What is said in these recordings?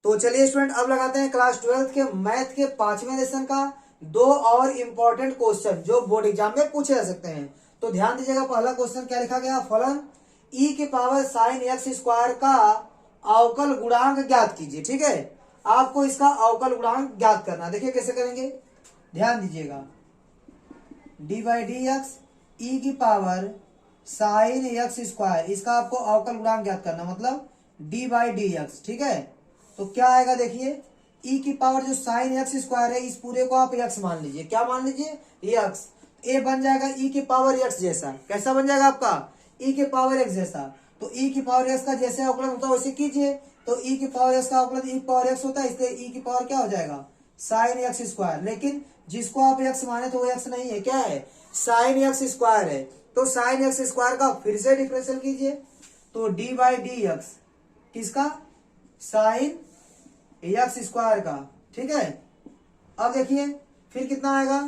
तो चलिए स्टूडेंट अब लगाते हैं क्लास 12 के मैथ के 5वें लेसन का दो और इम्पोर्टेंट क्वेश्चन जो बोर्ड एग्जाम में पूछे जा सकते हैं। तो ध्यान दीजिएगा, पहला क्वेश्चन क्या लिखा गया, फलन ई की पावर साइन एक्स स्क्वायर का अवकल गुणांक ज्ञात कीजिए। ठीक है, आपको इसका अवकल गुणांक ज्ञात करना। देखिए कैसे करेंगे, ध्यान दीजिएगा, डी बाई डी एक्स ई की पावर साइन एक्स स्क्वायर, इसका आपको अवकल गुणांक ज्ञात करना, मतलब डी बाई डी एक्स। ठीक है, तो क्या आएगा देखिए, ई की पावर जो साइन एक्स स्क्वायर है इस पूरे को आप एक्स मान लीजिए। क्या मान लीजिए, एक्स। ए बन जाएगा ई की पावर एक्स जैसा। कैसा बन जाएगा आपका, ई की पावर एक्स जैसा। तो ई की पावर एक्स का जैसे अवकलन होता है वैसे कीजिए। तो ई की पावर एक्स का अवकलन ई पावर एक्स होता है, इसलिए ई की पावर क्या हो जाएगा, साइन एक्स स्क्वायर। लेकिन जिसको आप एक्स माने तो वो एक्स नहीं है, क्या है, साइन एक्स स्क्वायर है। तो साइन एक्स स्क्वायर का फिर से डिफरेंशियल कीजिए। तो डी बाई डी एक्स किसका, साइन एक्स स्क्वायर का। ठीक है, अब देखिए फिर कितना आएगा,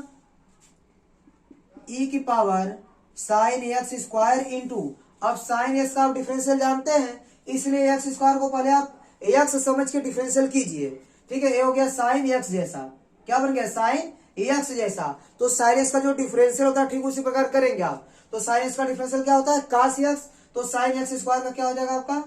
ई की power sine x square into, अब साइन एक्स का आप डिफरेंशियल जानते हैं, इसलिए एक्स स्क्वायर को पहले आप एक्स समझ के डिफरेंशियल कीजिए। ठीक है, ये हो गया साइन एक्स जैसा। क्या बन गया, साइन एक्स जैसा। तो साइन एक्स का जो डिफरेंशियल होता है ठीक उसी प्रकार करेंगे आप। तो साइन एक्स का डिफरेंशियल क्या होता है, कास एक्स। तो साइन एक्स स्क्वायर का क्या हो जाएगा आपका,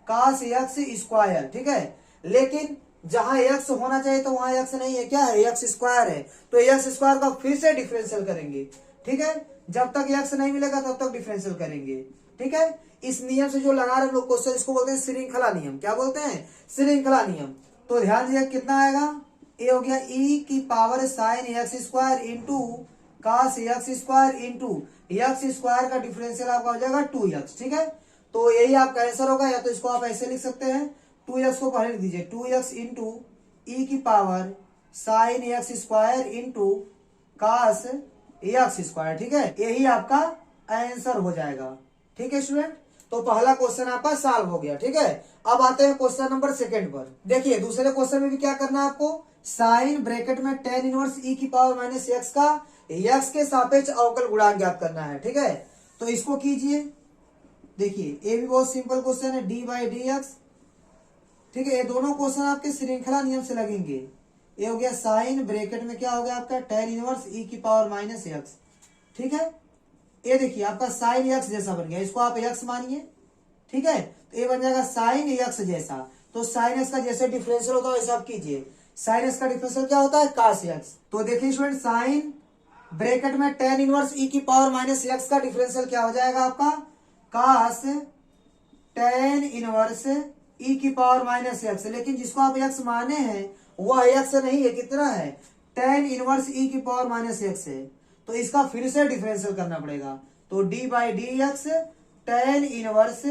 कास एक्स स्क्वायर। ठीक है, लेकिन जहां एक्स होना चाहिए तो वहां एक्स नहीं है, क्या है, एक्स स्क्वायर है। तो एक्स स्क्वायर का फिर से डिफरेंशियल करेंगे। ठीक है, जब तक एक्स नहीं मिलेगा तब तक डिफरेंशियल करेंगे। ठीक है, इस नियम से जो लगा रहे हैं लोग क्वेश्चन, इसको बोलते हैं श्रृंखला नियम। क्या बोलते हैं, श्रृंखला नियम। तो ध्यान दीजिए कितना आएगा, ये हो गया ई की power sine x square into cos x square into x square का डिफरेंशियल आपका हो जाएगा 2x। ठीक है, तो यही आपका आंसर होगा। या तो इसको आप ऐसे लिख सकते हैं, 2x को पहले लिख दीजिए, 2x इंटू ई की power sine x square into cos x square. ठीक है, यही आपका आंसर हो जाएगा। ठीक है स्टूडेंट, तो पहला क्वेश्चन आपका सॉल्व हो गया। ठीक है, अब आते हैं क्वेश्चन नंबर 2 पर। देखिए दूसरे क्वेश्चन में भी क्या करना है आपको, साइन ब्रैकेट में tan इनवर्स ई की पावर माइनस एक्स का एक्स के सापेक्ष अवकल गुणांक ज्ञात करना है। ठीक है, तो इसको कीजिए। देखिए ये भी बहुत सिंपल क्वेश्चन है, डी बाई डी एक्स। ठीक है, ये दोनों क्वेश्चन आपके श्रृंखला नियम से लगेंगे। ये हो गया साइन ब्रैकेट में क्या हो गया आपका tan इनवर्स ई की पावर माइनस एक्स। ठीक है, ये देखिए आपका साइन एक्स जैसा बन गया, इसको आप एक्स मानिए। ठीक है, तो ये बन जाएगा साइन एक्स जैसा। तो साइन एक्स का जैसे डिफरेंशियल होता है वैसे आप कीजिए। साइन एक्स का डिफरेंशियल क्या होता है, कास एक्स। तो देखिए स्टूडेंट, साइन ब्रैकेट में tan इनवर्स ई की पावर माइनस एक्स का डिफरेंशियल क्या हो जाएगा आपका, कास tan इनवर्स ई की पावर माइनस एक्स। लेकिन जिसको आप एक्स माने हैं वह एक्स नहीं है, कितना है, tan इनवर्स ई की पावर माइनस एक्स है। तो इसका फिर से डिफरेंशियल करना पड़ेगा। तो D by D x tan inverse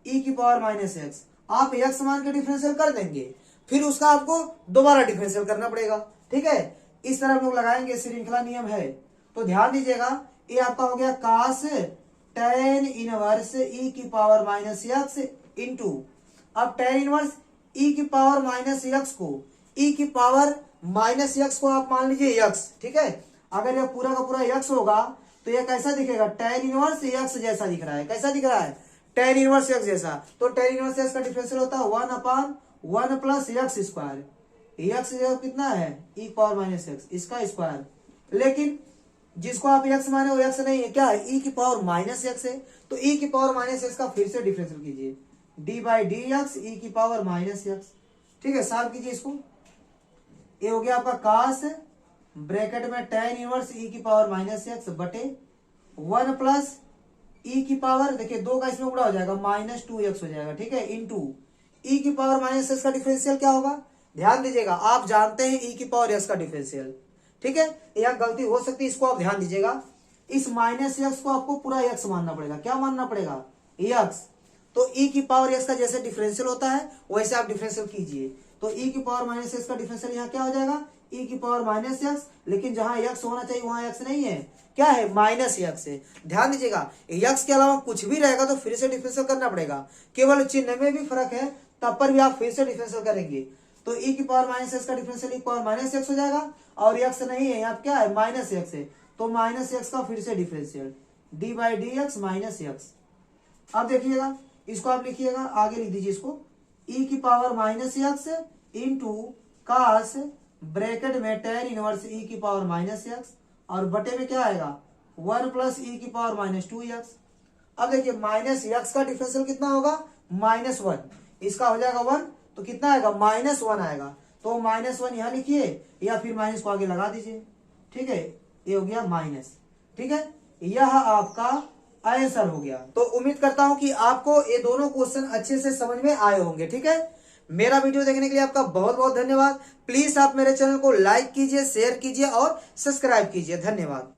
E की पावर माइनस एक्स, आप एक्स मान के डिफरेंशियल कर देंगे, फिर उसका आपको दोबारा डिफरेंशियल करना पड़ेगा। ठीक है, इस तरह हम लोग लगाएंगे, श्रृंखला नियम है। तो ध्यान दीजिएगा, ये आपका हो गया कास tan इनवर्स ई की पावर माइनस एक्स इंटू, अब tan इनवर्स ई की पावर माइनस एक्स को, ई की पावर माइनस एक्स को आप मान लीजिए एक्स। ठीक है, अगर यह पूरा का पूरा एक्स होगा तो यह कैसा दिखेगा, tan इनवर्स एक्स जैसा दिख रहा है। कैसा दिख रहा है, tan इनवर्स एक्स जैसा। तो tan इनवर्स एक्स का डिफरेंशियल होता है 1/1 प्लस एक्स स्क्वायर। एक्स कितना है, ई पावर माइनस एक्स, इसका स्क्वायर। लेकिन जिसको आप एक्स माने वो एक्स नहीं है, क्या है, ई की पावर माइनस एक्स है। तो ई की पावर माइनस एक्स का फिर से डिफरेंशियल कीजिए, डी बाई डी एक्स ई की पावर माइनस एक्स। ठीक है, सॉल्व कीजिए इसको। ये हो गया आपका कास ब्रैकेट में tan इनवर्स ई की पावर माइनस एक्स बटे 1 प्लस ई की पावर, देखिए 2 का इसमें गुणा हो जाएगा, -2x हो जाएगा। ठीक है, इंटू ई की पावर माइनस एक्स का डिफरेंशियल क्या होगा, ध्यान दीजिएगा, आप जानते हैं ई की पावर एक्स का डिफरेंशियल। ठीक है, यह गलती हो सकती है, इसको आप ध्यान दीजिएगा। इस माइनस एक्स को आपको पूरा एक्स मानना पड़ेगा। क्या मानना पड़ेगा, एक्स। तो ई की पावर एक्स का जैसे डिफरेंशियल होता है वैसे आप डिफरेंशियल कीजिए। तो ई की पावर माइनस एक्स का डिफरेंशियल यहाँ क्या हो जाएगा, ई की पावर माइनस एक्स। लेकिन जहां एक्स होना चाहिए वहां एक्स नहीं है, क्या है, माइनस एक्स है। ध्यान दीजिएगा, एक्स के अलावा कुछ भी रहेगा तो फिर से डिफरेंशियल करना पड़ेगा। केवल चिन्ह में भी फर्क है, तब पर भी आप फिर से डिफरेंशियल करेंगे। तो ई की पावर माइनस एक्स का डिफरेंशियल ई की पावर माइनस एक्स हो जाएगा, और एक्स नहीं है यहाँ क्या है, माइनस एक्स है। तो माइनस एक्स का फिर से differential D by D x minus x. अब देखिएगा, इसको आप लिखिएगा, आगे लिख दीजिए इसको, ई की power minus x into cos bracket में टेन इनवर्स ई की पावर माइनस एक्स और बटे में क्या आएगा 1 प्लस ई की पावर माइनस 2x। अब देखिए माइनस एक्स का डिफरेंशियल कितना होगा -1, इसका हो जाएगा 1 तो कितना आएगा -1 आएगा। तो -1 यहाँ लिखिए या फिर माइनस को आगे लगा दीजिए। ठीक है, ये हो गया माइनस। ठीक है, यह आपका आंसर हो गया। तो उम्मीद करता हूं कि आपको ये दोनों क्वेश्चन अच्छे से समझ में आए होंगे। ठीक है, मेरा वीडियो देखने के लिए आपका बहुत बहुत धन्यवाद। प्लीज आप मेरे चैनल को लाइक कीजिए, शेयर कीजिए और सब्सक्राइब कीजिए। धन्यवाद।